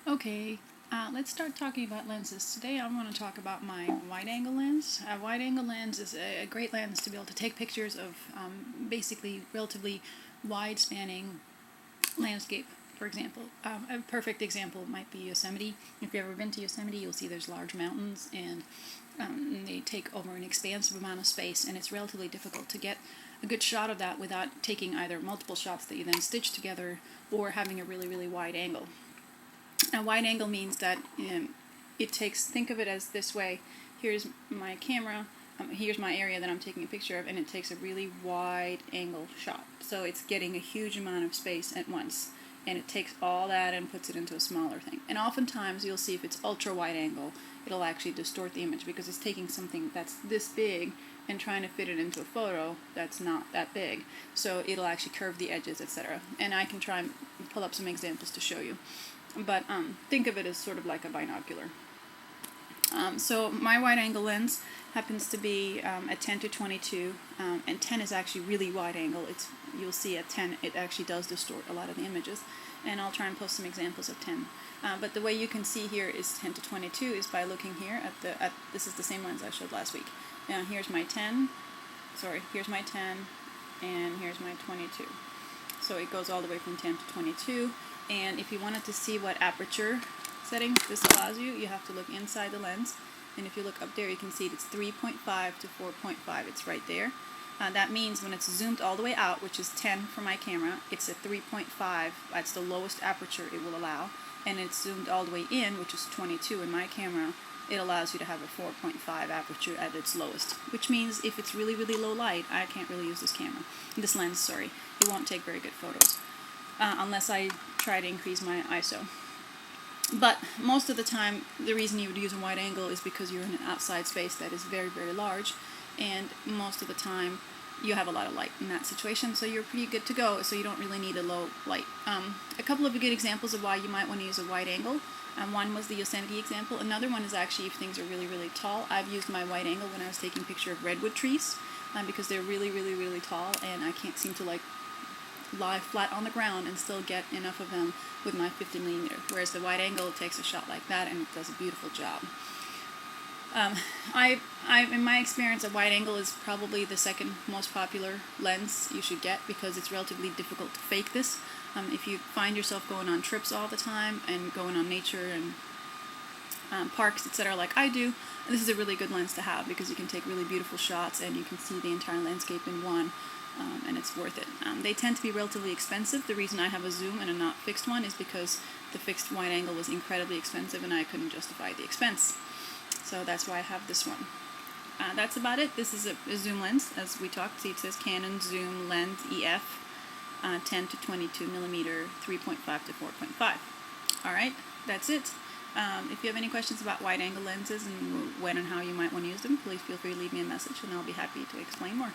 Okay, let's start talking about lenses. Today I want to talk about my wide-angle lens. A wide-angle lens is a great lens to be able to take pictures of basically relatively wide-spanning landscape, for example. A perfect example might be Yosemite. If you've ever been to Yosemite, you'll see there's large mountains and they take over an expansive amount of space, and it's relatively difficult to get a good shot of that without taking either multiple shots that you then stitch together or having a really, really wide angle. A wide angle means that it takes, think of it as this way. Here's my camera, here's my area that I'm taking a picture of, and it takes a really wide angle shot. So it's getting a huge amount of space at once, and it takes all that and puts it into a smaller thing. And oftentimes you'll see if it's ultra wide angle, it'll actually distort the image because it's taking something that's this big and trying to fit it into a photo that's not that big. So it'll actually curve the edges, etc. And I can try and pull up some examples to show you. But think of it as sort of like a binocular. So my wide angle lens happens to be a 10 to 22, and 10 is actually really wide angle. You'll see at 10 it actually does distort a lot of the images, and I'll try and post some examples of 10. But the way you can see here is 10 to 22 is by looking here at this is the same lens I showed last week. Now here's my 10, here's my 10, and here's my 22. So it goes all the way from 10 to 22. And if you wanted to see what aperture settings this allows you, you have to look inside the lens. And if you look up there, you can see it's 3.5 to 4.5. It's right there. That means when it's zoomed all the way out, which is 10 for my camera, it's a 3.5. That's the lowest aperture it will allow. And it's zoomed all the way in, which is 22 in my camera, it allows you to have a 4.5 aperture at its lowest. Which means if it's really, really low light, I can't really use this lens, it won't take very good photos. Unless I try to increase my ISO. But most of the time, the reason you would use a wide angle is because you're in an outside space that is very, very large, and most of the time you have a lot of light in that situation, so you're pretty good to go, so you don't really need a low light. A couple of good examples of why you might want to use a wide angle. One was the Yosemite example. Another one is actually if things are really, really tall. I've used my wide angle when I was taking a picture of redwood trees because they're really, really, really tall, and I can't seem to lie flat on the ground and still get enough of them with my 50mm, whereas the wide angle takes a shot like that and it does a beautiful job. In my experience, a wide angle is probably the second most popular lens you should get because it's relatively difficult to fake this. If you find yourself going on trips all the time and going on nature and parks, etc., like I do, this is a really good lens to have because you can take really beautiful shots and you can see the entire landscape in one. And it's worth it. They tend to be relatively expensive. The reason I have a zoom and a not fixed one is because the fixed wide angle was incredibly expensive and I couldn't justify the expense. So that's why I have this one. That's about it. This is a zoom lens, as we talked. See, it says Canon Zoom Lens EF 10 to 22mm, 3.5 to 4.5. Alright, that's it. If you have any questions about wide angle lenses and when and how you might want to use them, please feel free to leave me a message and I'll be happy to explain more.